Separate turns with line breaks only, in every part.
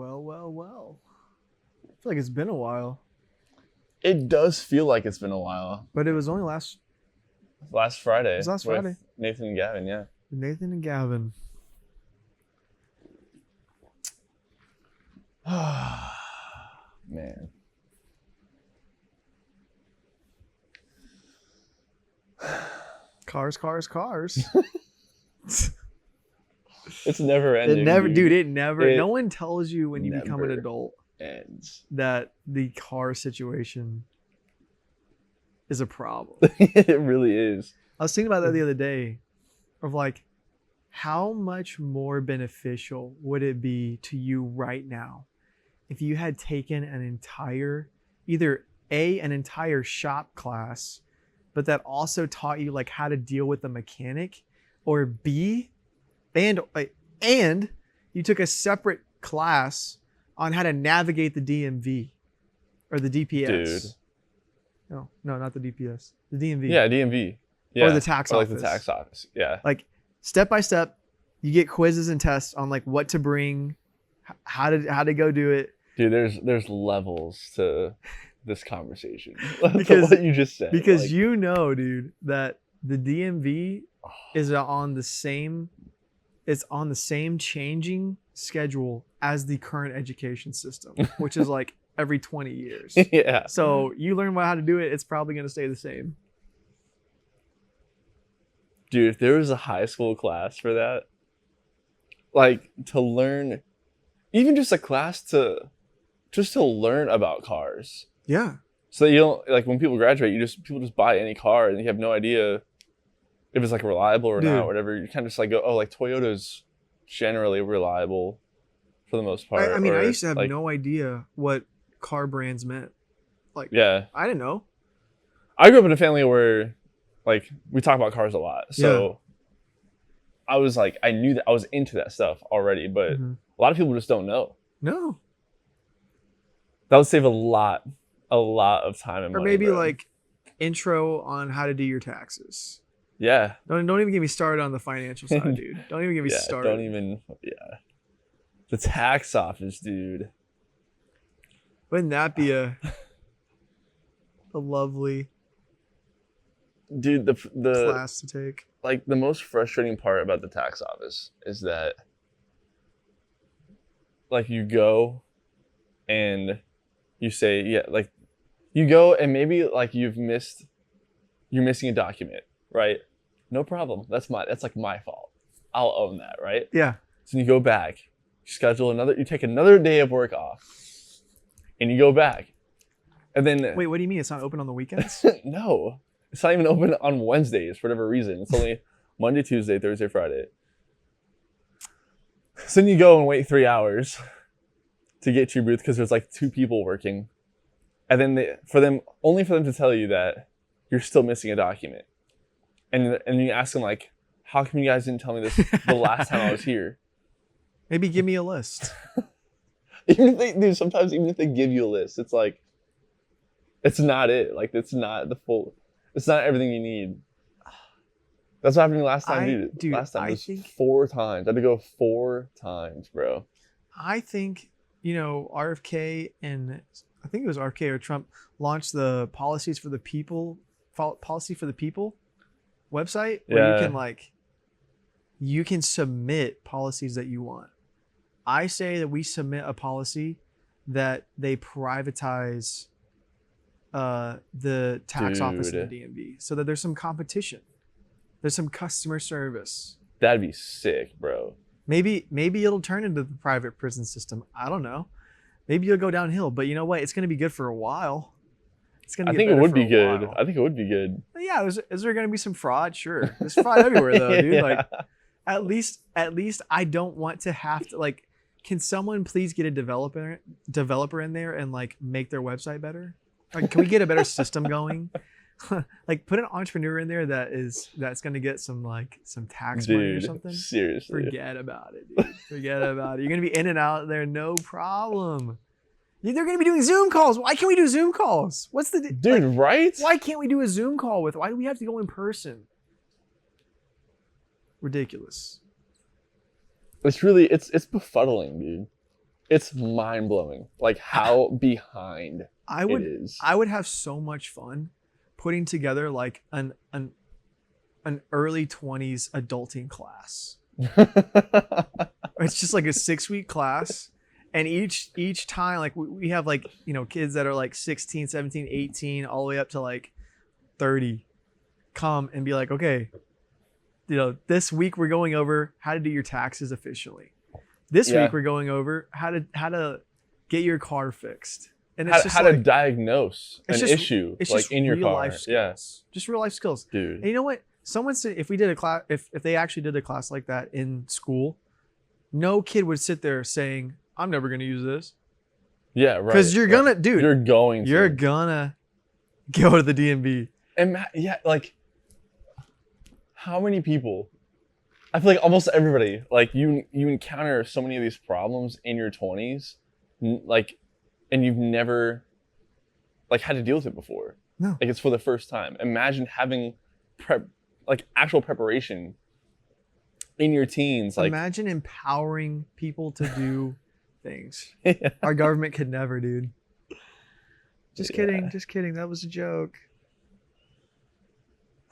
Well. I feel like it's been a while.
It does feel like it's been a while.
But it was only last
Friday.
It was last Friday.
Nathan and Gavin, yeah.
Nathan and Gavin.
Man.
Cars.
It's never ending.
It never. No one tells you when you become an adult
ends.
that the car situation is a problem.
It really is.
I was thinking about that the other day, of like, how much more beneficial would it be to you right now if you had taken an entire, either an entire shop class, but that also taught you like how to deal with the mechanic, or B, and you took a separate class on how to navigate the DMV or the DPS.
Dude.
No, not the DPS. The DMV.
Yeah, DMV. Yeah.
Or the tax office.
Like the tax office. Yeah.
Like step by step, you get quizzes and tests on like what to bring, how to go do it.
Dude, there's levels to this conversation.
Because
what you just said.
Because like, you know, dude, that the DMV is on the same changing schedule as the current education system, which is like every 20 years.
Yeah.
So you learn how to do it, it's probably going to stay the same.
Dude, if there was a high school class for that, like to learn, even just a class to learn about cars.
Yeah.
So that you don't, like when people graduate, people just buy any car and you have no idea if it's like reliable or not, or whatever. You kind of just like go, oh, like Toyota's generally reliable for the most part.
I mean, I used to have no idea what car brands meant. Like,
yeah,
I didn't know.
I grew up in a family where like we talk about cars a lot. So I was like, I knew that I was into that stuff already, but a lot of people just don't know.
No.
That would save a lot of time and money.
Or maybe like intro on how to do your taxes.
Yeah.
Don't even get me started on the financial side, dude. Don't even get me started.
Don't even. Yeah. The tax office, dude.
Wouldn't that be a lovely
dude, the
class to take?
Like the most frustrating part about the tax office is that like you go and you say, like you go and maybe like you're missing a document, right? No problem. That's like my fault. I'll own that, right?
Yeah.
So you go back, you take another day of work off, and you go back. And then
wait, what do you mean it's not open on the weekends?
No. It's not even open on Wednesdays for whatever reason. It's only Monday, Tuesday, Thursday, Friday. So then you go and wait 3 hours to get to your booth because there's like 2 people working. And then for them to tell you that you're still missing a document. And you ask them like, how come you guys didn't tell me this the last time I was here?
Maybe give me a list.
Sometimes even if they give you a list, it's like, it's not it. Like it's not everything you need. That's what happened last time, dude. Last time was 4 times. I had to go 4 times, bro.
I think, RFK and I think it was RFK or Trump launched the Policy for the People website where you can submit policies that you want. I say that we submit a policy that they privatize the tax office in the DMV so that there's some competition. There's some customer service.
That'd be sick, bro.
Maybe it'll turn into the private prison system. I don't know. Maybe it'll go downhill, but you know what? It's going to be good for a while.
I think it would be good. I think it would be good.
Yeah, is there going to be some fraud? Sure. There's fraud everywhere though, dude. Like at least I don't want to have to like, can someone please get a developer in there and like make their website better? Like, can we get a better system going? Like put an entrepreneur in there that's going to get some tax money or something.
Seriously.
Forget about it, dude. Forget about it. You're going to be in and out there, no problem. They're going to be doing Zoom calls. Why can't we do Zoom calls? What's the
dude? Right?
Why can't we do a Zoom call why do we have to go in person? Ridiculous.
It's really it's befuddling, dude. It's mind blowing, like how behind
I
it
would
is.
I would have so much fun putting together like an early 20s adulting class. It's just like a 6-week class, and each time like we have like, you know, kids that are like 16, 17, 18 all the way up to like 30 come and be like, okay, you know, this week we're going over how to do your taxes officially. This
Yeah.
week we're going over how to get your car fixed. And
how,
it's just
how
like
to diagnose an
it's just
issue
it's
like
just
in your
real
car.
life skills.
Yeah,
Just real life skills.
dude.
And you know what? Someone said if we did a class, if they actually did a class like that in school, no kid would sit there saying, "I'm never going to use this."
Yeah, right.
Because you're gonna, dude.
You're going to.
You're gonna go to the DMV.
And yeah, like how many people? I feel like almost everybody. Like you encounter so many of these problems in your 20s, like, and you've never like had to deal with it before.
No.
Like it's for the first time. Imagine having actual preparation in your teens. Like
Imagine empowering people to do things.
yeah.
Our government could never, dude. Just
Yeah.
kidding. Just kidding. That was a joke.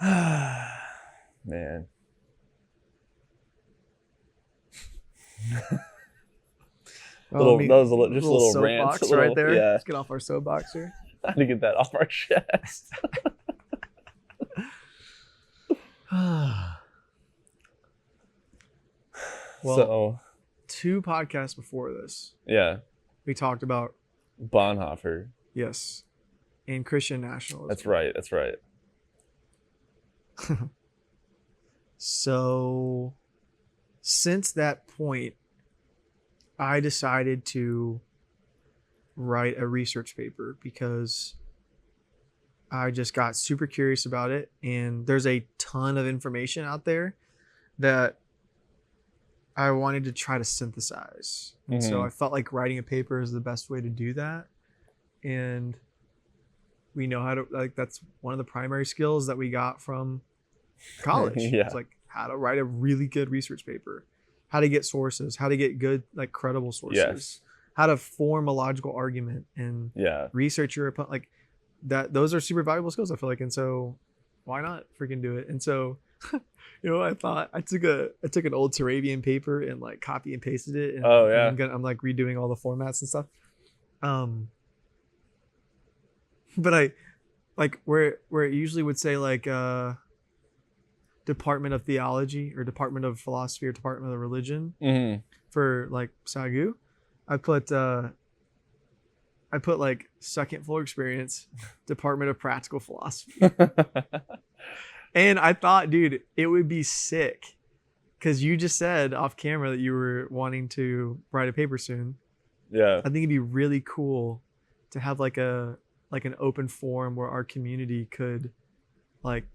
Man. That was just a little rant.
Soapbox right there.
Yeah.
Let's get off our soapbox here.
I had to get that off our chest.
Well,
so
2 podcasts before this,
yeah,
we talked about,
Bonhoeffer.
yes, and Christian nationalism.
That's right. That's right.
So, since that point, I decided to write a research paper because I just got super curious about it. And there's a ton of information out there that I wanted to try to synthesize. And so I felt like writing a paper is the best way to do that. And we know how to, like, that's one of the primary skills that we got from college.
Yeah.
It's like how to write a really good research paper, how to get sources, how to get good, like, credible sources,
Yes.
how to form a logical argument and
Yeah.
research your opponent. Like that, those are super valuable skills, I feel like. And so why not freaking do it? And so, you know, I thought I took an old Turabian paper and like copy and pasted it. And,
Oh, yeah.
and I'm like redoing all the formats and stuff. But I like where it usually would say like Department of Theology or Department of Philosophy or Department of Religion for like SAGU, I put like second floor experience, Department of Practical Philosophy. And I thought, dude, it would be sick because you just said off camera that you were wanting to write a paper soon.
Yeah.
I think it'd be really cool to have like an open forum where our community could like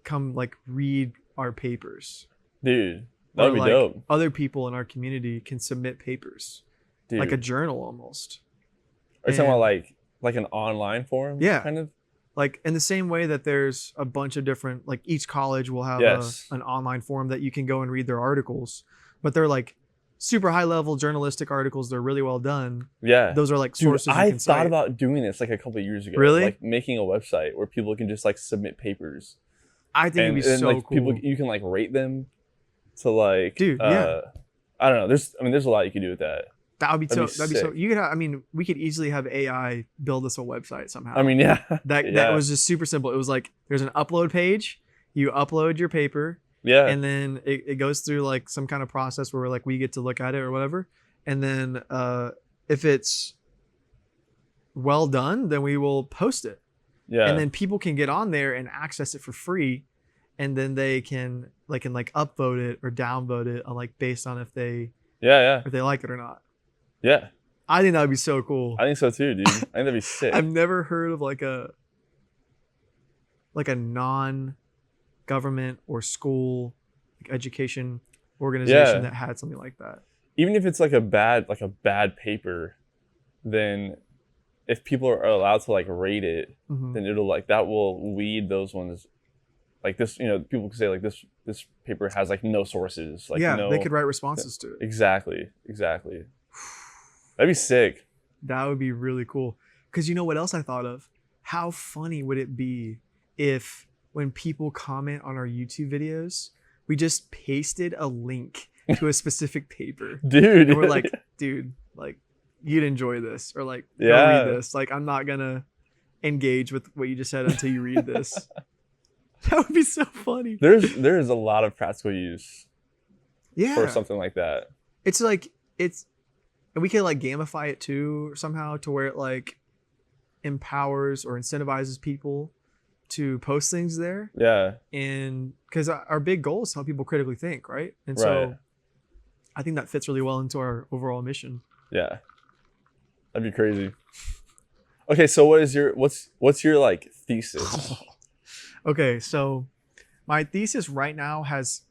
come like read our papers.
Dude, that would be
like
dope.
Other people in our community can submit papers.
Dude.
Like a journal almost.
Are you talking about like an online forum?
Yeah.
Kind of?
Like in the same way that there's a bunch of different, like each college will have an online forum that you can go and read their articles, but they're like super high level journalistic articles. They're really well done.
Yeah.
Those are like
Dude,
sources.
I thought about doing this like a couple of years ago.
Really?
Like making a website where people can just like submit papers.
I think it'd be so
like
cool.
people, you can like rate them to like,
dude, yeah.
I don't know. There's a lot you can do with that.
That'd be so
sick.
you could have, I mean, we could easily have AI build us a website somehow.
I mean, yeah.
That was just super simple. It was like there's an upload page, you upload your paper,
yeah,
and then it goes through like some kind of process where like we get to look at it or whatever. And then if it's well done, then we will post it.
Yeah.
And then people can get on there and access it for free, and then they can upvote it or downvote it on like based on if they like it or not.
Yeah.
I think that would be so cool.
I think so too, dude. I think that'd be sick.
I've never heard of like a non-government or school like education organization that had something like that.
Even if it's like a bad paper, then if people are allowed to like rate it, then it'll like that will lead those ones like this, you know, people can say like this paper has like no sources. Like
they could write responses to it.
Exactly. That'd be sick.
That would be really cool. Because you know what else I thought of? How funny would it be if when people comment on our YouTube videos, we just pasted a link to a specific paper.
Dude.
And we're like, dude, like, you'd enjoy this. Or like, go
Yeah.
read this. Like, I'm not going to engage with what you just said until you read this. That would be so funny.
There's a lot of practical use
Yeah.
for something like that.
It's like, and we could like gamify it too somehow to where it like empowers or incentivizes people to post things there.
Yeah.
And because our big goal is to help people critically think, right? And
Right.
so I think that fits really well into our overall mission.
Yeah. That'd be crazy. Okay, so what's your like thesis?
Okay, so my thesis right now has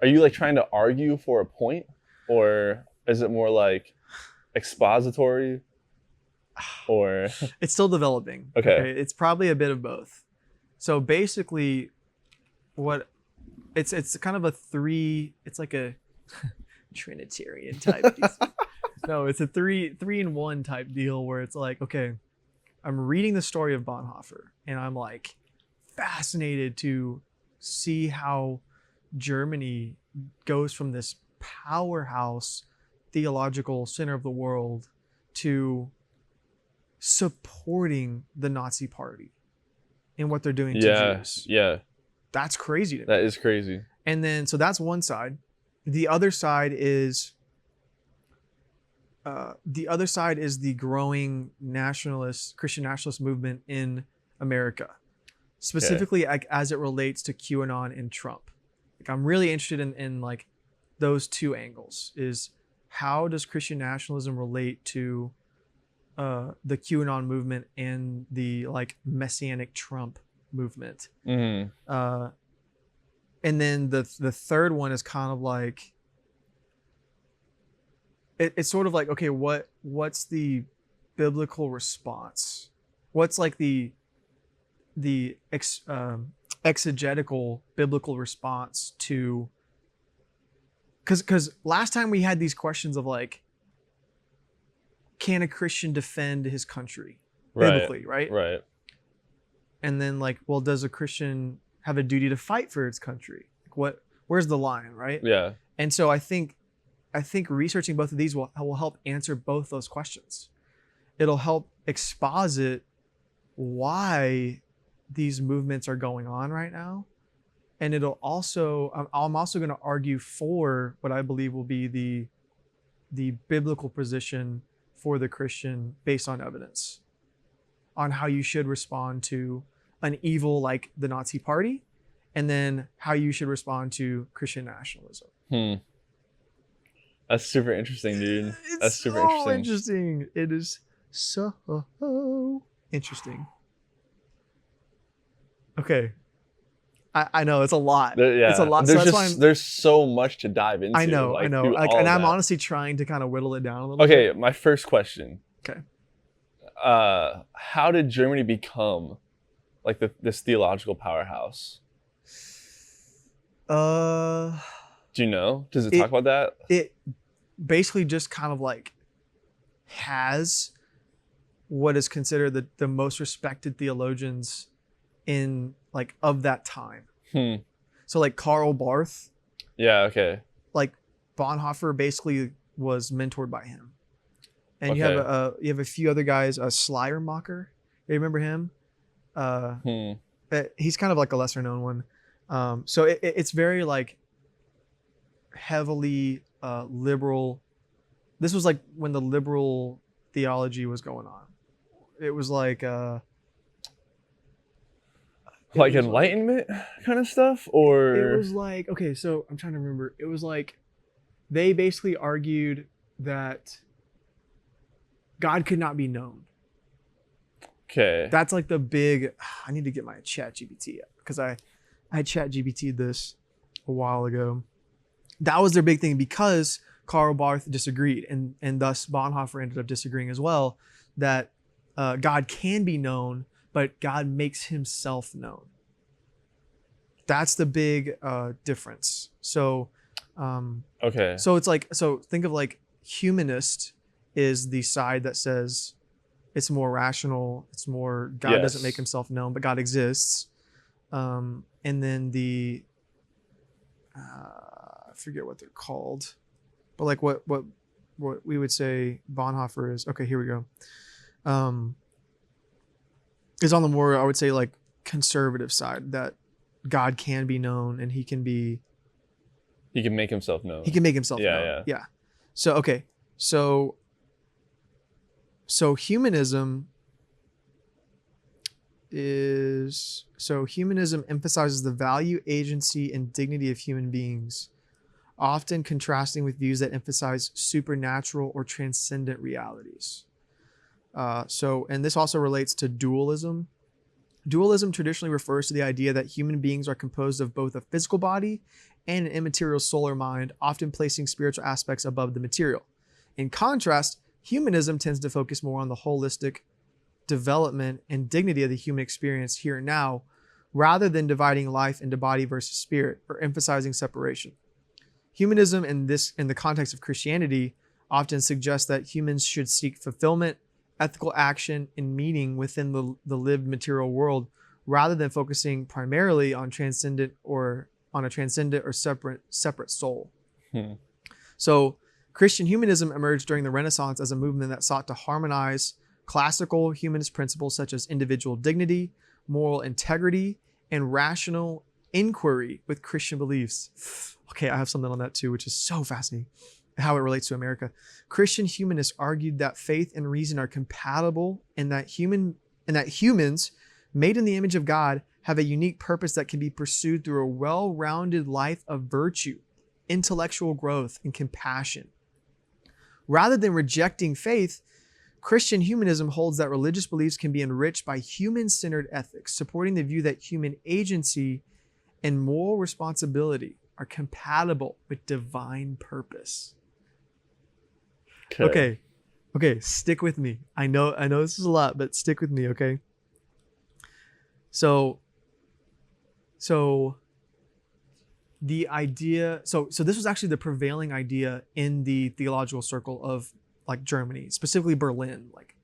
Are you like trying to argue for a point, or is it more like expository? Or
it's still developing.
Okay.
It's probably a bit of both. So basically what it's kind of it's like a Trinitarian type no, it's a three in one type deal where it's like, okay, I'm reading the story of Bonhoeffer and I'm like fascinated to see how Germany goes from this powerhouse theological center of the world to supporting the Nazi party and what they're doing to Jews.
Yeah.
That's crazy to me.
That is crazy.
And then, so that's one side. The other side is the growing Christian nationalist movement in America, specifically as it relates to QAnon and Trump. Like, I'm really interested in like those two angles. Is how does Christian nationalism relate to the QAnon movement and the like messianic Trump movement?
Mm-hmm.
And then the third one is kind of like it's sort of like, okay, what's the biblical response? What's like the exegetical biblical response to, because last time we had these questions of like, can a Christian defend his country biblically, right?
Right.
And then like, well, does a Christian have a duty to fight for its country? Like, where's the line, right?
Yeah.
And so I think researching both of these will help answer both those questions. It'll help exposit why these movements are going on right now. And it'll also, I'm also going to argue for what I believe will be the biblical position for the Christian based on evidence on how you should respond to an evil like the Nazi party, and then how you should respond to Christian nationalism.
That's super interesting, dude. That's super interesting.
It is so interesting. Okay. I know it's a lot. It's a lot.
There's so much to dive into.
I know. Like, and I'm honestly trying to kind of whittle it down a little bit.
Okay, my first question.
Okay.
How did Germany become like this theological powerhouse? Do you know? Does it talk about that?
It basically just kind of like has what is considered the most respected theologians in like of that time. So like Karl Barth.
Yeah, okay.
Like Bonhoeffer basically was mentored by him. And you have a few other guys, Schleiermacher. You remember him? He's kind of like a lesser known one. So it's very like heavily liberal. This was like when the liberal theology was going on. It was like
Enlightenment kind of stuff, or
it was like, okay, so I'm trying to remember. It was like they basically argued that God could not be known.
Okay.
That's like the big. I need to get my Chat GPT up because I Chat GPT this a while ago. That was their big thing because Karl Barth disagreed, and thus Bonhoeffer ended up disagreeing as well. That God can be known, but God makes himself known. That's the big difference. So,
okay.
So it's like, so think of like humanist is the side that says it's more rational, it's more God doesn't make
Yes.
himself known, but God exists. And then the I forget what they're called, but like what we would say Bonhoeffer is. Okay, here we go. Is on the more, I would say, like conservative side, that God can be known and he can
make himself known.
he can make himself
Yeah,
known.
yeah.
Yeah. So okay. So humanism emphasizes the value, agency, and dignity of human beings, often contrasting with views that emphasize supernatural or transcendent realities. And this also relates to dualism. Dualism traditionally refers to the idea that human beings are composed of both a physical body and an immaterial soul or mind, often placing spiritual aspects above the material. In contrast, humanism tends to focus more on the holistic development and dignity of the human experience here and now, rather than dividing life into body versus spirit or emphasizing separation. Humanism in the context of Christianity often suggests that humans should seek fulfillment, ethical action, and meaning within the lived material world, rather than focusing primarily on a transcendent or separate soul. So Christian humanism emerged during the Renaissance as a movement that sought to harmonize classical humanist principles such as individual dignity, moral integrity, and rational inquiry with Christian beliefs. Okay, I have something on that too, which is so fascinating, how it relates to America. Christian humanists argued that faith and reason are compatible, and that humans made in the image of God have a unique purpose that can be pursued through a well-rounded life of virtue, intellectual growth, and compassion. Rather than rejecting faith, Christian humanism holds that religious beliefs can be enriched by human-centered ethics, supporting the view that human agency and moral responsibility are compatible with divine purpose. Okay, stick with me. I know this is a lot, but stick with me, okay? So the idea, so this was actually the prevailing idea in the theological circle of like Germany, specifically Berlin. Like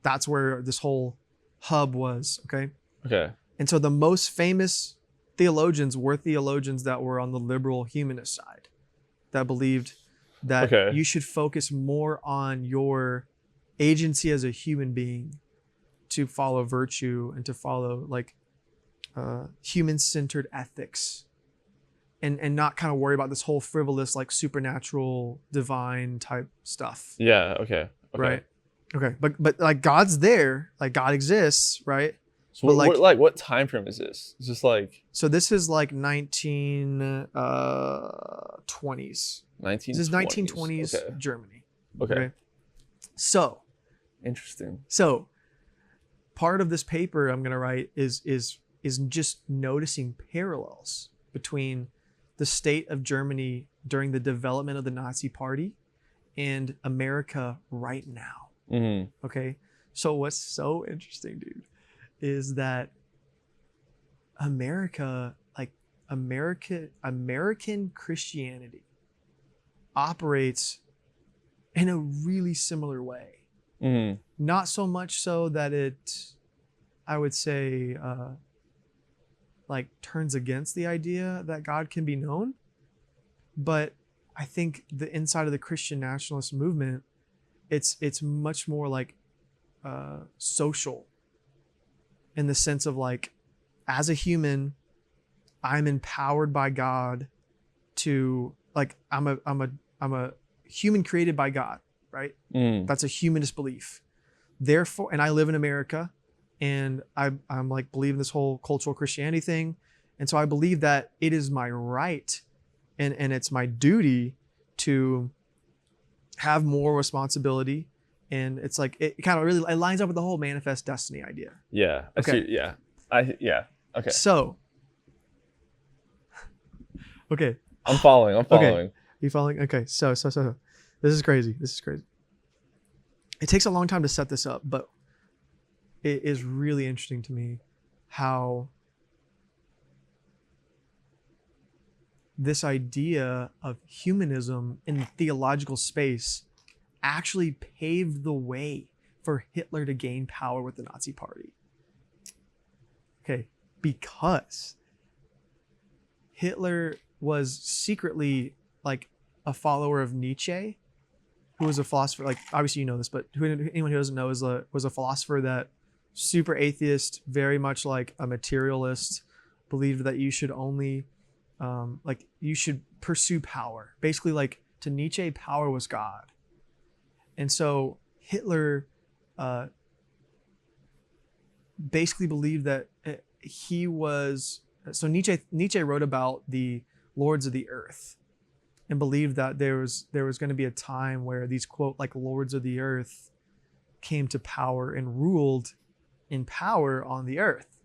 that's where this whole hub was, okay?
Okay.
And so the most famous theologians were theologians that were on the liberal humanist side, that believed that you should focus more on your agency as a human being to follow virtue and to follow like human-centered ethics, and not kind of worry about this whole frivolous like supernatural divine type stuff.
Yeah. Okay.
Right. Okay. But like God's there, like God exists, right?
So what time frame is this? Is this like?
So this is like 1920s.
1920s.
This is 1920s Germany.
Okay.
So
interesting.
So part of this paper I'm gonna write is just noticing parallels between the state of Germany during the development of the Nazi Party and America right now.
Mm-hmm.
Okay. So what's so interesting, dude, is that American Christianity operates in a really similar way.
Mm-hmm.
Not so much so that it, I would say, like turns against the idea that God can be known, but I think the inside of the Christian nationalist movement, it's much more like social, in the sense of like, as a human, I'm empowered by God to like, I'm a human created by God, right? That's a humanist belief. Therefore, and I live in America, and I'm like believe in this whole cultural Christianity thing, and so I believe that it is my right and it's my duty to have more responsibility, and it's like it kind of really it lines up with the whole manifest destiny idea.
Yeah. Okay. Okay.
So. Okay.
I'm following.
Okay. You following? Okay. So. This is crazy. It takes a long time to set this up, but it is really interesting to me how this idea of humanism in the theological space actually paved the way for Hitler to gain power with the Nazi Party. Okay, because Hitler was secretly like a follower of Nietzsche, who was a philosopher. Like obviously you know this, but anyone who doesn't know was a philosopher that super atheist, very much like a materialist, believed that you should only you should pursue power. Basically, like to Nietzsche, power was God. And so Hitler basically believed that he was. So Nietzsche wrote about the lords of the earth, and believed that there was going to be a time where these quote like lords of the earth came to power and ruled in power on the earth.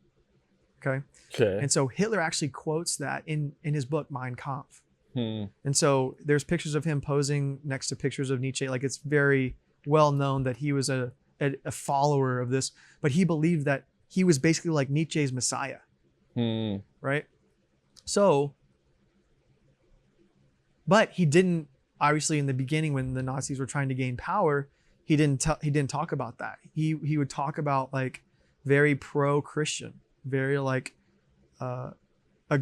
Okay. And so Hitler actually quotes that in his book Mein Kampf. And so there's pictures of him posing next to pictures of Nietzsche. Like it's very well known that he was a follower of this, but he believed that he was basically like Nietzsche's Messiah. Right. So, but he didn't, obviously in the beginning when the Nazis were trying to gain power, he didn't talk about that. He would talk about like very pro-Christian, very like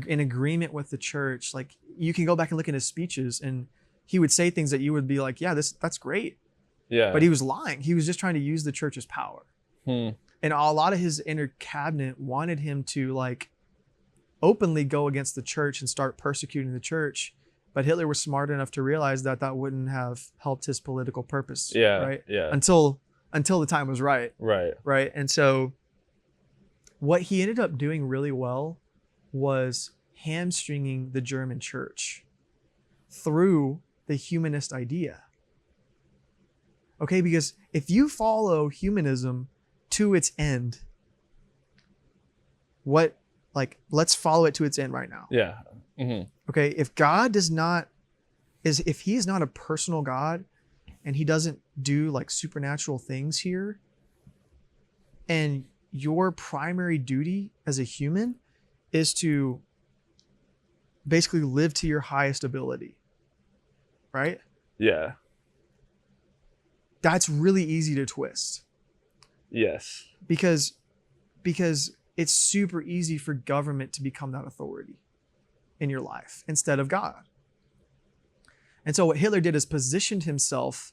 in agreement with the church. Like you can go back and look at his speeches and he would say things that you would be like, yeah, that's great.
Yeah.
But he was lying. He was just trying to use the church's power. And a lot of his inner cabinet wanted him to like openly go against the church and start persecuting the church. But Hitler was smart enough to realize that that wouldn't have helped his political purpose.
Yeah.
Right.
Yeah.
Until the time was right.
Right.
Right. And so what he ended up doing really well was hamstringing the German church through the humanist idea. Okay, because if you follow humanism to its end, let's follow it to its end right now.
Yeah. Mm-hmm.
Okay, if God if he is not a personal God and he doesn't do like supernatural things here, and your primary duty as a human is to basically live to your highest ability, right?
Yeah.
That's really easy to twist.
Yes.
Because it's super easy for government to become that authority in your life instead of God. And so what Hitler did is positioned himself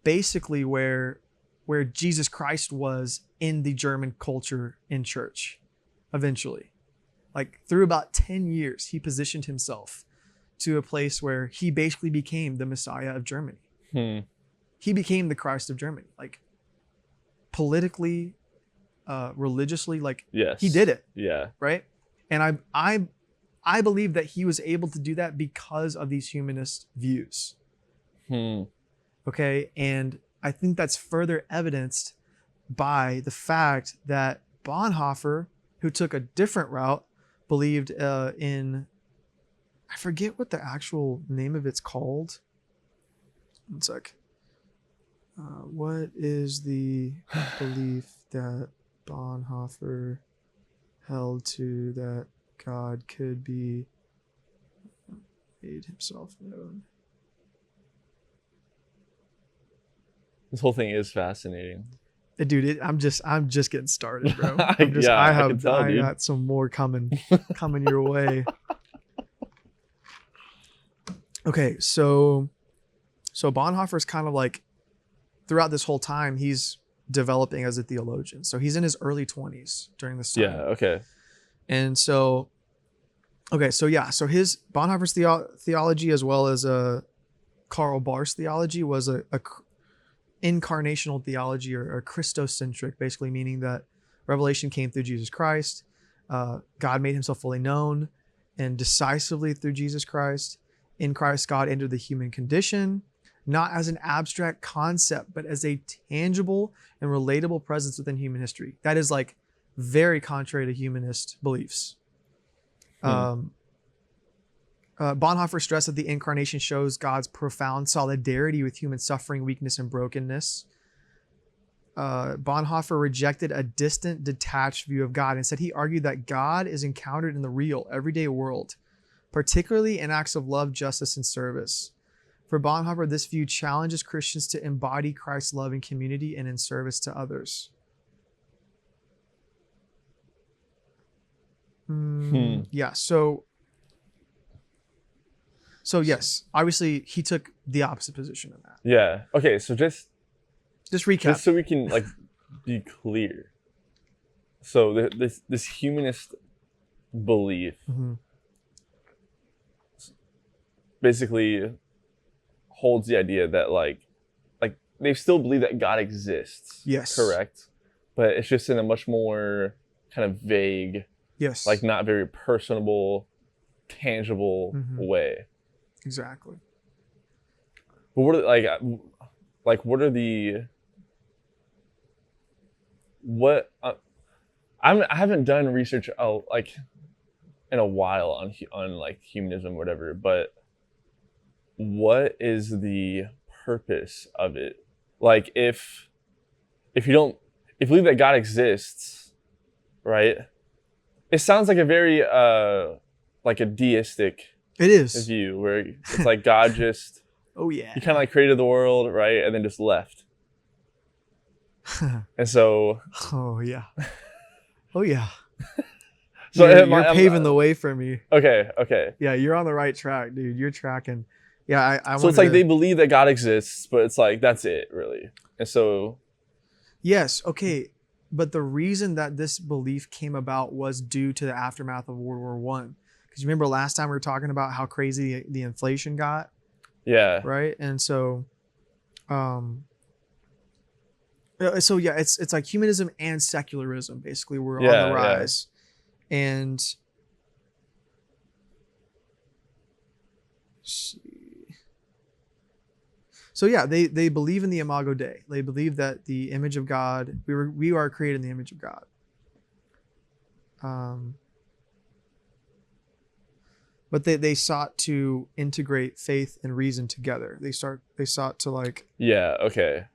basically where Jesus Christ was in the German culture in church eventually. Like through about 10 years, he positioned himself to a place where he basically became the Messiah of Germany. He became the Christ of Germany, like politically, religiously, like
yes.
He did it.
Yeah.
Right. And I believe that he was able to do that because of these humanist views. Okay. And I think that's further evidenced by the fact that Bonhoeffer, who took a different route, believed in, I forget what the actual name of it's called. One sec. What is the belief that Bonhoeffer held to that God could be made himself known?
This whole thing is fascinating.
Dude, I'm just getting started, bro.
I
got some more coming your way. Okay, so Bonhoeffer's kind of like, throughout this whole time, he's developing as a theologian. So he's in his early 20s during this time.
Yeah, okay.
And so his Bonhoeffer's theology, as well as Karl Barth's theology, was a incarnational theology or Christocentric, basically meaning that revelation came through Jesus Christ. God made himself fully known and decisively through Jesus Christ. In Christ, God entered the human condition, not as an abstract concept, but as a tangible and relatable presence within human history. That is like very contrary to humanist beliefs. Bonhoeffer stressed that the incarnation shows God's profound solidarity with human suffering, weakness, and brokenness. Bonhoeffer rejected a distant, detached view of God. Instead, he argued that God is encountered in the real, everyday world, particularly in acts of love, justice, and service. For Bonhoeffer, this view challenges Christians to embody Christ's love in community and in service to others. Yeah, so yes, obviously he took the opposite position in that.
Yeah. Okay, so just
recap.
Just so we can like be clear. So this humanist belief basically holds the idea that like they still believe that God exists.
Yes.
Correct. But it's just in a much more kind of vague,
yes,
like not very personable, tangible way.
Exactly.
But what are what are the what I haven't done research like in a while on like humanism or whatever, but what is the purpose of it? Like if you believe that God exists, right? It sounds like a very like a deistic view where it's like God just he kind of like created the world, right, and then just left. And so
oh yeah
so
you're paving the way for me.
Okay.
Yeah, you're on the right track, dude. You're tracking. Yeah, I
so it's like they believe that God exists, but it's like that's it, really. And so
yes, okay. But the reason that this belief came about was due to the aftermath of World War One. Because you remember last time we were talking about how crazy the inflation got?
Yeah.
Right? And so yeah, it's like humanism and secularism basically were on the rise. Yeah. And let's see. So yeah, they believe in the Imago Dei. They believe that the image of God, we are created in the image of God. But they sought to integrate faith and reason together. They sought to like
okay.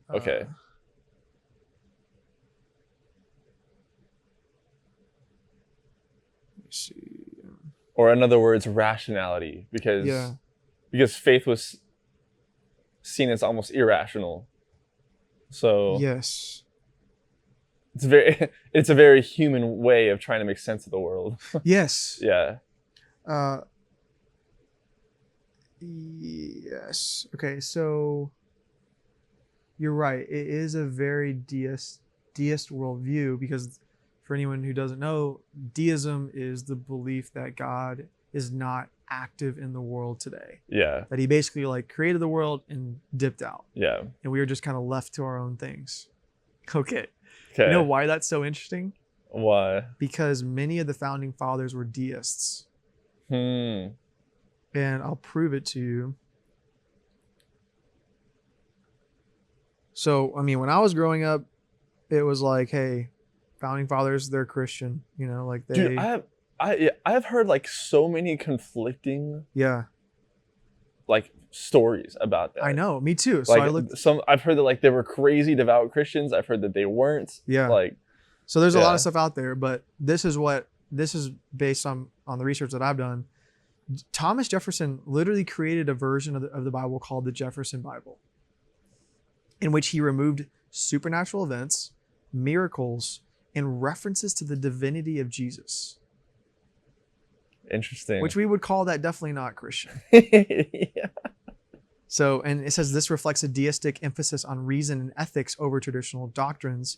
Let's see.
Or in other words, rationality, because faith was seen as almost irrational. So
yes,
it's a very human way of trying to make sense of the world.
Yes.
Yeah.
Yes. Okay, so you're right. It is a very deist worldview, because for anyone who doesn't know, deism is the belief that God is not active in the world today.
Yeah.
That he basically like created the world and dipped out.
Yeah.
And we are just kind of left to our own things. Okay.
You
know why that's so interesting?
Why?
Because many of the founding fathers were deists. And I'll prove it to you. So, I mean, when I was growing up, it was like, hey, founding fathers, they're Christian, you know, like they.
Dude, I've heard like so many conflicting like stories about that.
I know, me too. So
like I've heard that like they were crazy devout Christians. I've heard that they weren't.
Yeah.
Like
so there's a lot of stuff out there, but this is based on the research that I've done. Thomas Jefferson literally created a version of the Bible called the Jefferson Bible, in which he removed supernatural events, miracles, and references to the divinity of Jesus.
Interesting.
Which we would call that definitely not Christian.
Yeah.
So, and it says this reflects a deistic emphasis on reason and ethics over traditional doctrines.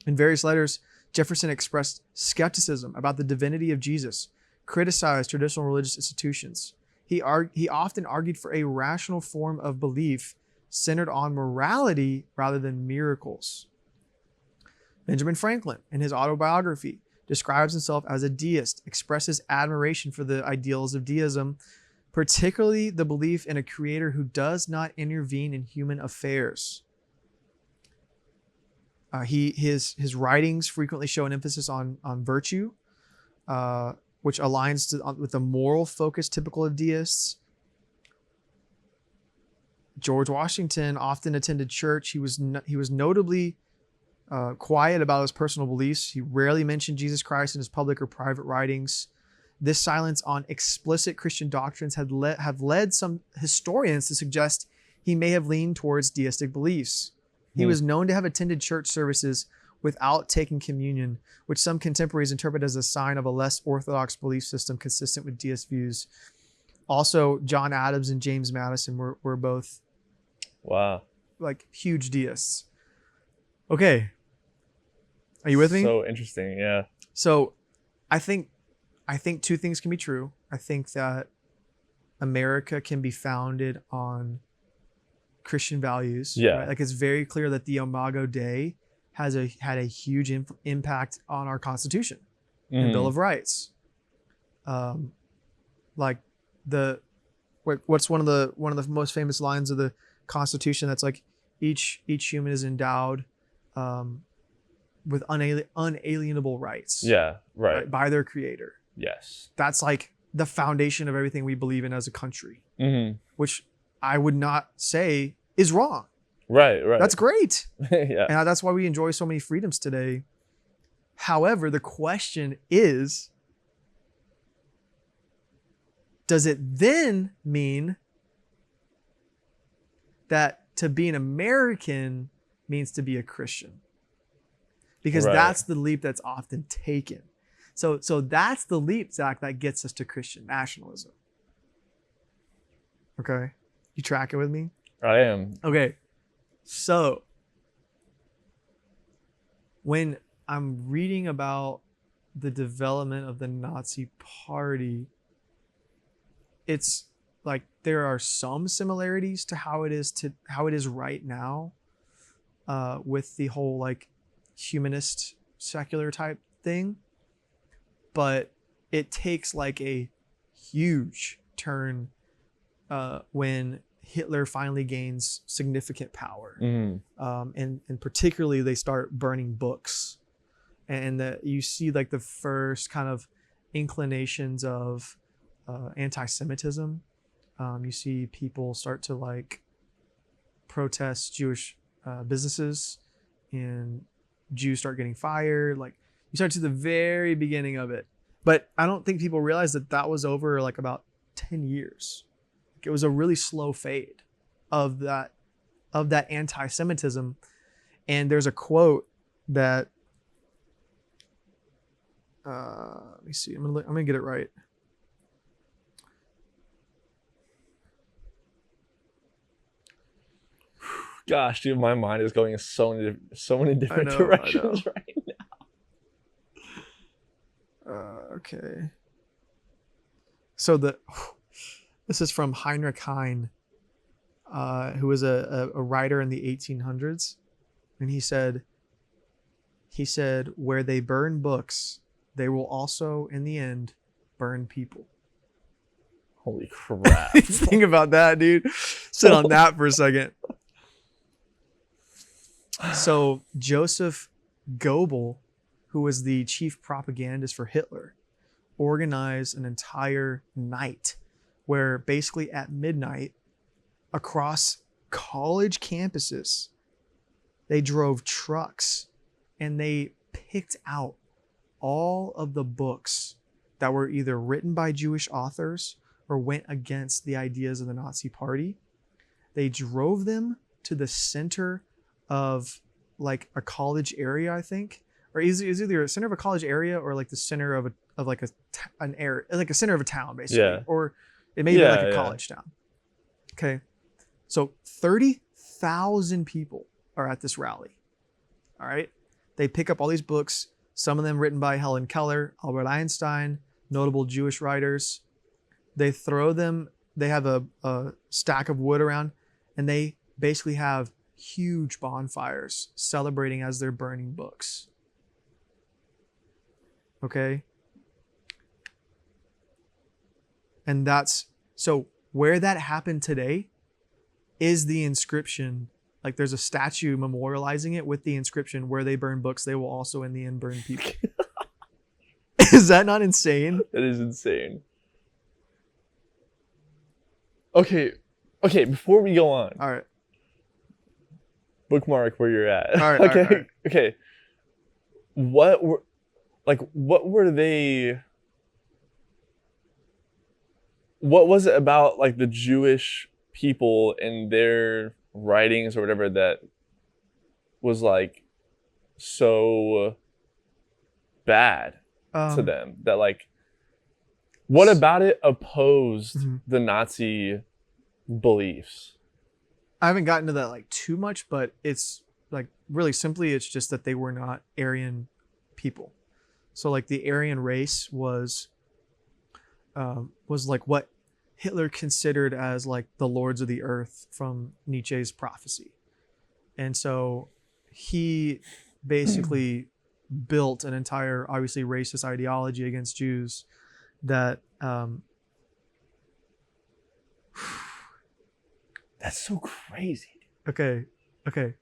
In various letters, Jefferson expressed skepticism about the divinity of Jesus, criticized traditional religious institutions. He often argued for a rational form of belief centered on morality rather than miracles. Benjamin Franklin, in his autobiography, describes himself as a deist, expresses admiration for the ideals of deism, particularly the belief in a creator who does not intervene in human affairs. His writings frequently show an emphasis on virtue, which aligns with the moral focus typical of deists. George Washington often attended church. He was notably quiet about his personal beliefs. He rarely mentioned Jesus Christ in his public or private writings. This silence on explicit Christian doctrines have led some historians to suggest he may have leaned towards deistic beliefs. He was known to have attended church services without taking communion, which some contemporaries interpret as a sign of a less orthodox belief system consistent with deist views. Also, John Adams and James Madison were both
Wow.
like huge deists. Okay. Are you with me?
So interesting, yeah.
So I think two things can be true. I think that America can be founded on Christian values.
Yeah.
Right? Like it's very clear that the Imago Dei had a huge impact on our Constitution and Bill of Rights. Like what's one of the most famous lines of the Constitution? That's like each human is endowed with unalienable rights.
Yeah, right.
By their creator.
Yes.
That's like the foundation of everything we believe in as a country, which I would not say is wrong.
Right.
That's great.
Yeah.
And that's why we enjoy so many freedoms today. However, the question is, does it then mean that to be an American means to be a Christian? Because that's the leap that's often taken. So that's the leap, Zach, that gets us to Christian nationalism. Okay? You tracking with me?
I am.
Okay. So when I'm reading about the development of the Nazi Party, it's like there are some similarities to how it is right now, with the whole like humanist secular type thing, but it takes like a huge turn when Hitler finally gains significant power, and particularly they start burning books, and that you see like the first kind of inclinations of anti-Semitism. You see people start to like protest Jewish businesses, and Jews start getting fired. Like you start to the very beginning of it, but I don't think people realize that was over like about 10 years. It was a really slow fade of that anti-Semitism. And there's a quote that let me see. I'm gonna get it right.
Gosh, dude, my mind is going in so many different directions right now.
Okay. So this is from Heinrich Heine, who was a writer in the 1800s, and he said, where they burn books, they will also, in the end, burn people.
Holy crap.
Think about that, dude. Sit on that for a second. So Joseph Goebbels, who was the chief propagandist for Hitler, organized an entire night where basically at midnight across college campuses, they drove trucks and they picked out all of the books that were either written by Jewish authors or went against the ideas of the Nazi Party. They drove them to the center of like a college area, I think, or is either a center of a college area or like the center of an area, like a center of a town, basically, or it may be like a college town. Okay, so 30,000 people are at this rally. All right, they pick up all these books, some of them written by Helen Keller, Albert Einstein, notable Jewish writers. They throw them. They have a stack of wood around, and they basically have huge bonfires celebrating as they're burning books. Okay. And that's so where that happened today is the inscription. Like there's a statue memorializing it with the inscription, where they burn books, they will also in the end burn people. Is that not insane?
That is insane. Okay, before we go on.
All right.
Bookmark where you're at.
All right.
Okay.
All right.
Okay. What was it about like the Jewish people in their writings or whatever that was like so bad to
Um,
them that like what about it opposed
mhm.
the Nazi beliefs?
I haven't gotten to that like too much, but it's like really simply, it's just that they were not Aryan people. So like the Aryan race was like what Hitler considered as like the lords of the earth from Nietzsche's prophecy. And so he basically built an entire, obviously, racist ideology against Jews that,
That's so crazy.
okay, okay.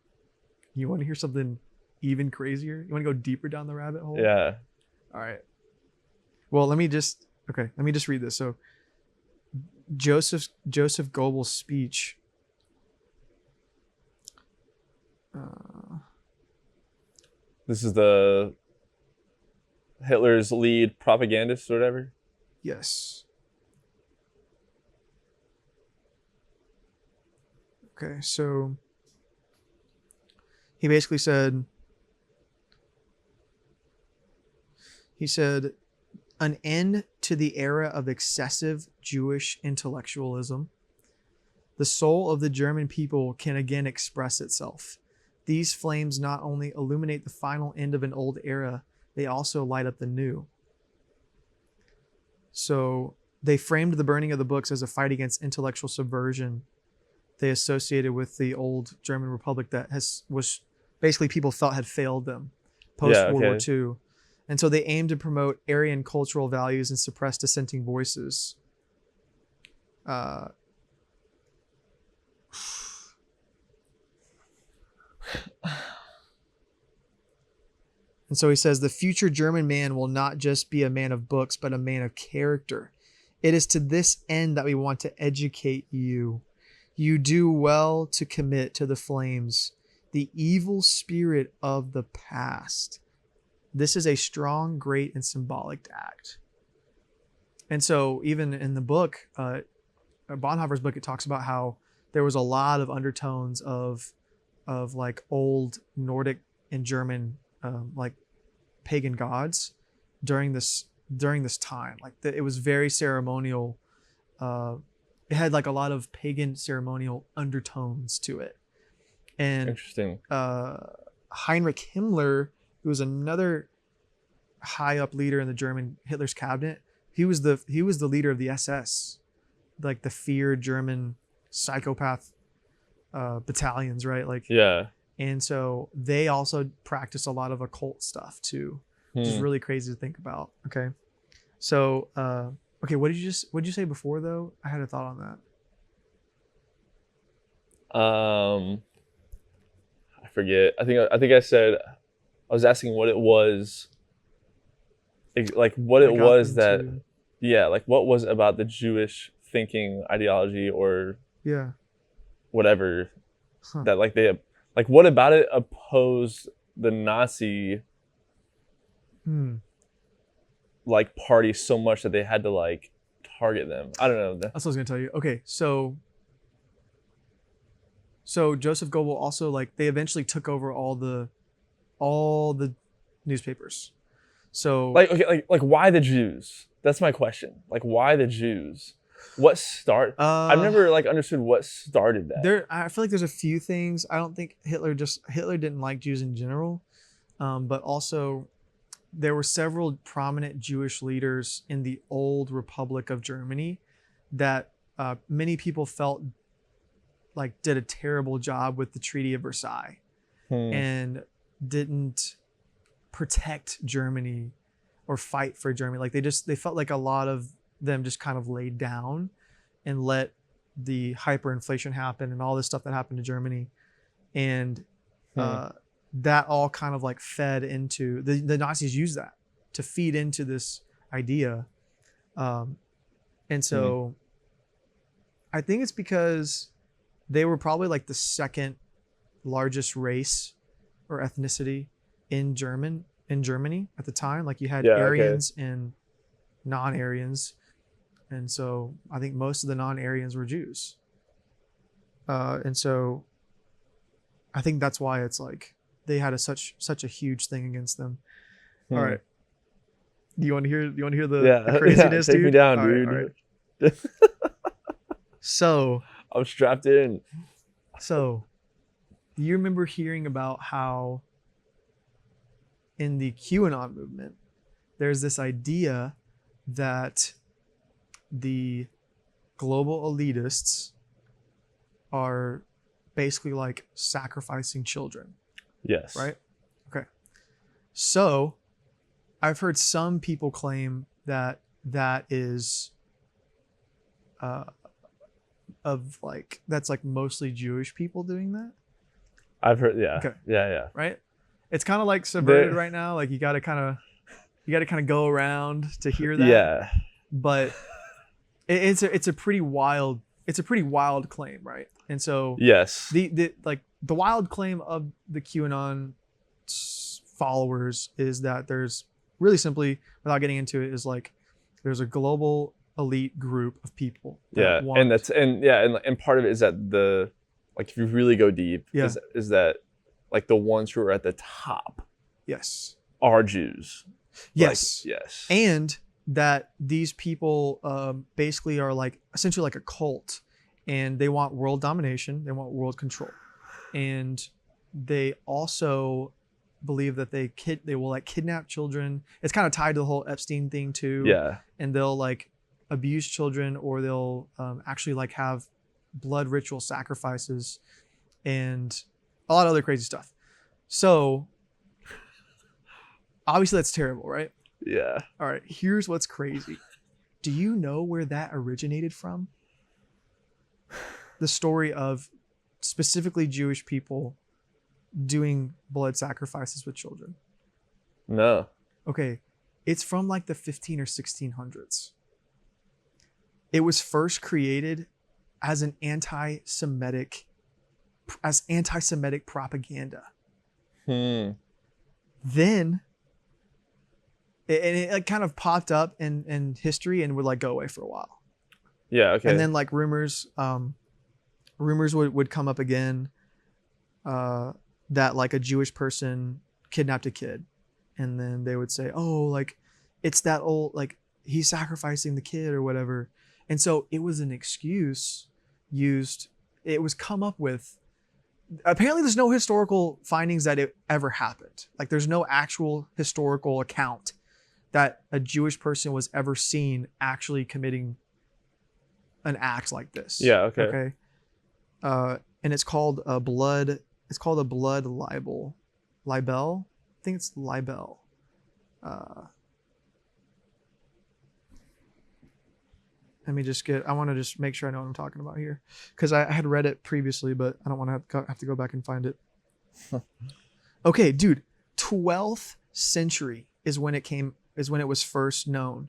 You want to hear something even crazier? You want to go deeper down the rabbit hole?
Yeah.
All right. Well, let me just read this. So Joseph Goebbels' speech. Uh,
This is the Hitler's lead propagandist or whatever.
yes. Okay, so he basically said an end to the era of excessive Jewish intellectualism. The soul of the German people can again express itself. These flames not only illuminate the final end of an old era, they also light up the new. So they framed the burning of the books as a fight against intellectual subversion they associated with the old German Republic that was basically people felt had failed them
Yeah,
post World War
okay.
II. And so they aimed to promote Aryan cultural values and suppress dissenting voices. Uh, and so he says the future German man will not just be a man of books, but a man of character. It is to this end that we want to educate you. You do well to commit to the flames the evil spirit of the past. This is a strong, great, and symbolic act. And so, even in the book, Bonhoeffer's book, it talks about how there was a lot of undertones of like old Nordic and German like pagan gods during this time. Like it was very ceremonial. It had like a lot of pagan ceremonial undertones to it. And
Interesting.
Heinrich Himmler, who was another high up leader in the German Hitler's cabinet, he was the leader of the SS, like the feared German psychopath battalions, right? Like,
Yeah.
and so they also practice a lot of occult stuff too, which is really crazy to think about. Okay, so okay, what did you say before though? I had a thought on that.
I forget. I think I said I was asking what it was, like what
I
it
got
was
them
that,
to,
yeah, like what was about the Jewish thinking ideology or
yeah,
whatever
huh.
that like they like what about it opposed the Nazi
Hmm.
like party so much that they had to like target them. I don't know.
That's what I was gonna tell you. Okay, so Joseph Goebbels also, like, they eventually took over all the newspapers. So
Like okay, like why the Jews? That's my question. Like why the Jews? What start? I've
uh
never like understood what started that.
I feel like there's a few things. I don't think Hitler didn't like Jews in general, but also there were several prominent Jewish leaders in the old Republic of Germany that many people felt like did a terrible job with the Treaty of Versailles
Hmm.
and didn't protect Germany or fight for Germany. Like they felt like a lot of them just kind of laid down and let the hyperinflation happen and all this stuff that happened to Germany. And
Hmm.
uh, that all kind of like fed into the Nazis used that to feed into this idea. Um, and
Hmm.
so I think it's because they were probably like the second largest race or ethnicity in Germany at the time. Like you had
Yeah. Okay.
Aryans and non-Aryans, and so I think most of the non-Aryans were Jews. And so I think that's why it's like they had such a huge thing against them. All
Hmm.
right. Do you want to hear? Do you want to hear the
Yeah, yeah.
craziness,
Take me
dude?
down,
All right, all right.
dude.
So,
I'm strapped in.
so you remember hearing about how in the QAnon movement, there's this idea that the global elitists are basically like sacrificing children,
Yes.
right? Okay. So, I've heard some people claim that that is uh, of like that's like mostly Jewish people doing that.
I've heard. Yeah.
Okay,
Yeah. Yeah.
right? It's kind of like subverted
The,
right now. Like you got to kind of go around to hear that,
yeah.
but it's a pretty wild claim, right? And so
Yes.
the wild claim of the QAnon followers is that there's really simply, without getting into it, is like there's a global elite group of people that
Yeah. And
want.
that's and part of it is that like if you really go deep
Yeah.
is that like the ones who are at the top
Yes.
are Jews. Like,
Yes.
yes.
And that these people basically are like essentially like a cult, and they want world domination, they want world control, and they also believe that they will like kidnap children. It's kind of tied to the whole Epstein thing too.
Yeah.
And they'll like abuse children, or they'll actually like have blood ritual sacrifices and a lot of other crazy stuff. So obviously that's terrible, right?
Yeah.
All right, here's what's crazy. Do you know where that originated from? The story of specifically Jewish people doing blood sacrifices with children.
No.
Okay, it's from like the 15 or 1600s. It was first created as anti-Semitic propaganda.
Hmm.
Then it like kind of popped up in history and would like go away for a while.
Yeah. Okay.
And then like rumors would come up again that like a Jewish person kidnapped a kid, and then they would say, oh, like it's that old, like he's sacrificing the kid or whatever. And so it was an excuse used. It was come up with. Apparently there's no historical findings that it ever happened. Like there's no actual historical account that a Jewish person was ever seen actually committing an act like this.
Yeah. Okay.
Okay. And it's called a blood libel. Libel? I think it's libel. I want to just make sure I know what I'm talking about here, because I had read it previously, but I don't want to have to go back and find it. Okay, dude, 12th century is when it was first known.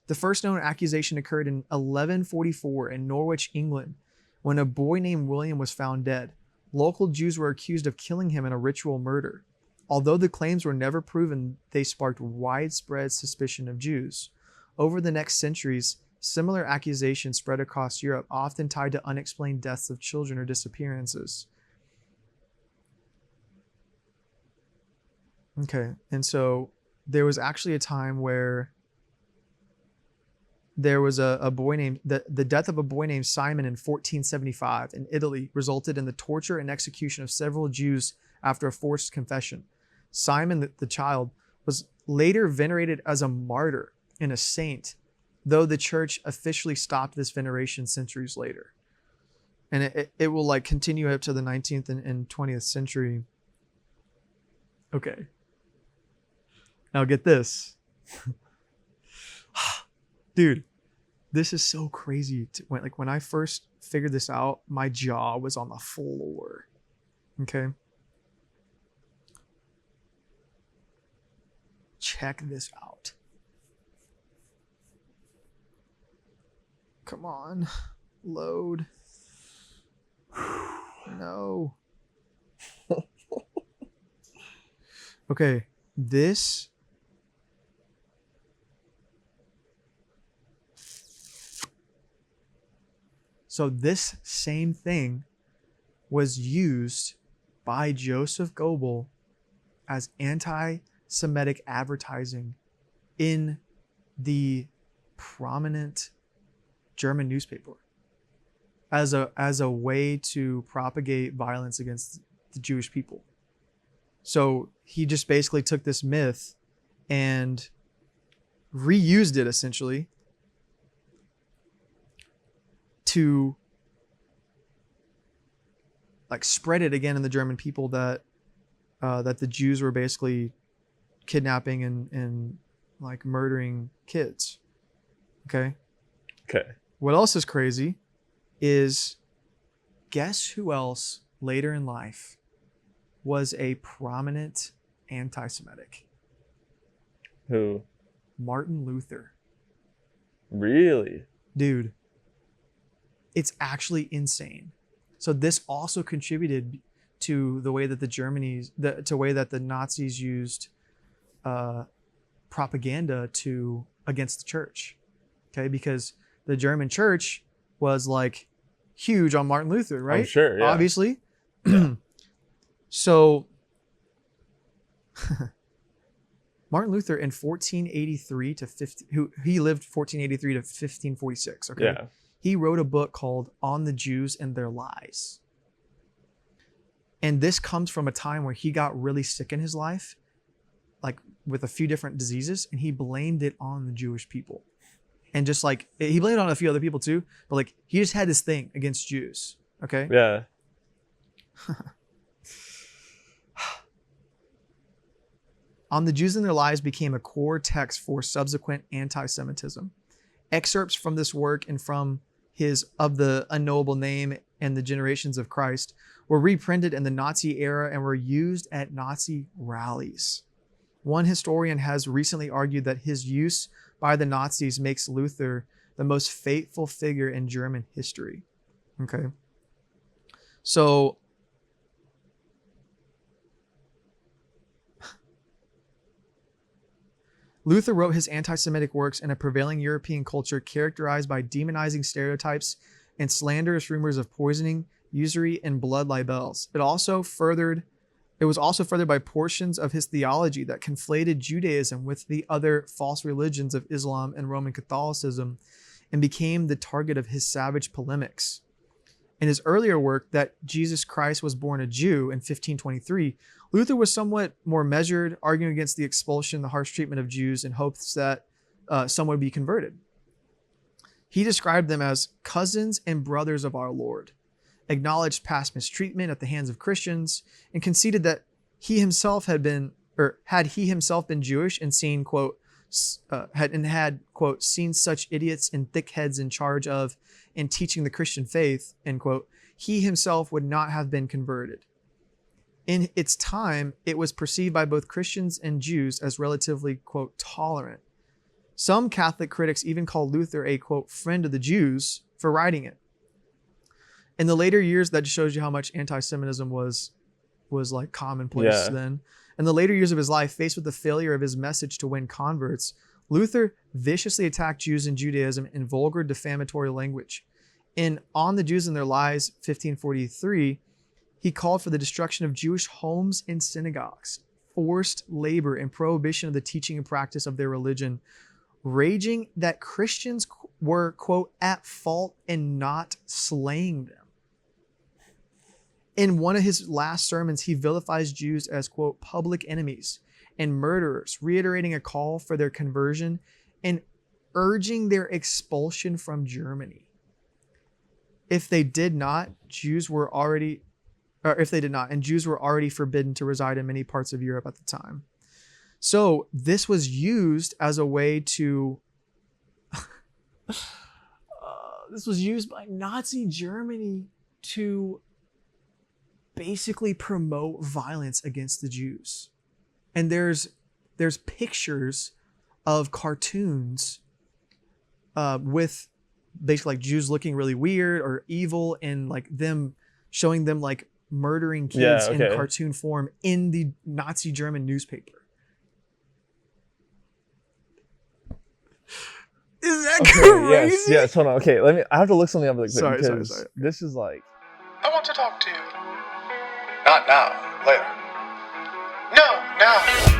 The first known accusation occurred in 1144 in Norwich, England, when a boy named William was found dead. Local Jews were accused of killing him in a ritual murder. Although the claims were never proven, they sparked widespread suspicion of Jews. Over the next centuries, similar accusations spread across Europe, often tied to unexplained deaths of children or disappearances. Okay, and so there was actually a time where there was a boy named the death of a boy named Simon in 1475 in Italy resulted in the torture and execution of several Jews after a forced confession. Simon, the child, was later venerated as a martyr and a saint, though the church officially stopped this veneration centuries later. And it will like continue up to the 19th and 20th century. Okay. Now get this. Dude, this is so crazy. When I first figured this out, my jaw was on the floor. Okay. Check this out. Come on. Load. No. Okay. This same thing was used by Joseph Goebbels as anti-Semitic advertising in the prominent German newspaper as a way to propagate violence against the Jewish people. So he just basically took this myth and reused it essentially to like spread it again in the German people that the Jews were basically kidnapping and like murdering kids. Okay. What else is crazy is, guess who else later in life was a prominent anti-Semitic?
Who?
Martin Luther.
Really?
Dude, it's actually insane. So this also contributed to the way that the way that the Nazis used propaganda against the church. Okay, because the German church was like huge on Martin Luther, right?
I'm sure, yeah.
Obviously.
Yeah.
So Martin Luther in 1483 to 50, he lived 1483 to 1546. Okay.
Yeah.
He wrote a book called On the Jews and Their Lies. And this comes from a time where he got really sick in his life, like with a few different diseases, and he blamed it on the Jewish people. And just like, he blamed it on a few other people too, but like he just had this thing against Jews. Okay.
Yeah.
On the Jews and Their Lies became a core text for subsequent anti-Semitism. Excerpts from this work and from his Of the Unknowable Name and the Generations of Christ were reprinted in the Nazi era and were used at Nazi rallies. One historian has recently argued that his use by the Nazis makes Luther the most faithful figure in German history. Okay. So Luther wrote his anti-Semitic works in a prevailing European culture characterized by demonizing stereotypes and slanderous rumors of poisoning, usury, and blood libels. It was also furthered by portions of his theology that conflated Judaism with the other false religions of Islam and Roman Catholicism and became the target of his savage polemics. In his earlier work, That Jesus Christ Was Born a Jew in 1523, Luther was somewhat more measured, arguing against the expulsion, the harsh treatment of Jews in hopes that some would be converted. He described them as cousins and brothers of our Lord, acknowledged past mistreatment at the hands of Christians, and conceded that he himself had he himself been Jewish and seen, quote, seen such idiots and thick heads in charge of and teaching the Christian faith, end quote, he himself would not have been converted. In its time, it was perceived by both Christians and Jews as relatively, quote, tolerant. Some Catholic critics even called Luther a, quote, friend of the Jews for writing it. In the later years, that just shows you how much anti-Semitism was like commonplace then. In the later years of his life, faced with the failure of his message to win converts, Luther viciously attacked Jews and Judaism in vulgar, defamatory language. In On the Jews and Their Lies, 1543, he called for the destruction of Jewish homes and synagogues, forced labor, and prohibition of the teaching and practice of their religion, raging that Christians were, quote, at fault in not slaying them. In one of his last sermons, he vilifies Jews as, quote, public enemies and murderers, reiterating a call for their conversion and urging their expulsion from Germany. If they did not, and Jews were already forbidden to reside in many parts of Europe at the time. So this was used as a way to, this was used by Nazi Germany to basically promote violence against the Jews. And there's pictures of cartoons with basically like Jews looking really weird or evil, and like them showing them like murdering kids in cartoon form in the Nazi German newspaper. Is that crazy?
Yes. Hold on. Okay, I have to look something up.
Sorry.
This is like.
I want to talk to you. Not now. Later. No, now.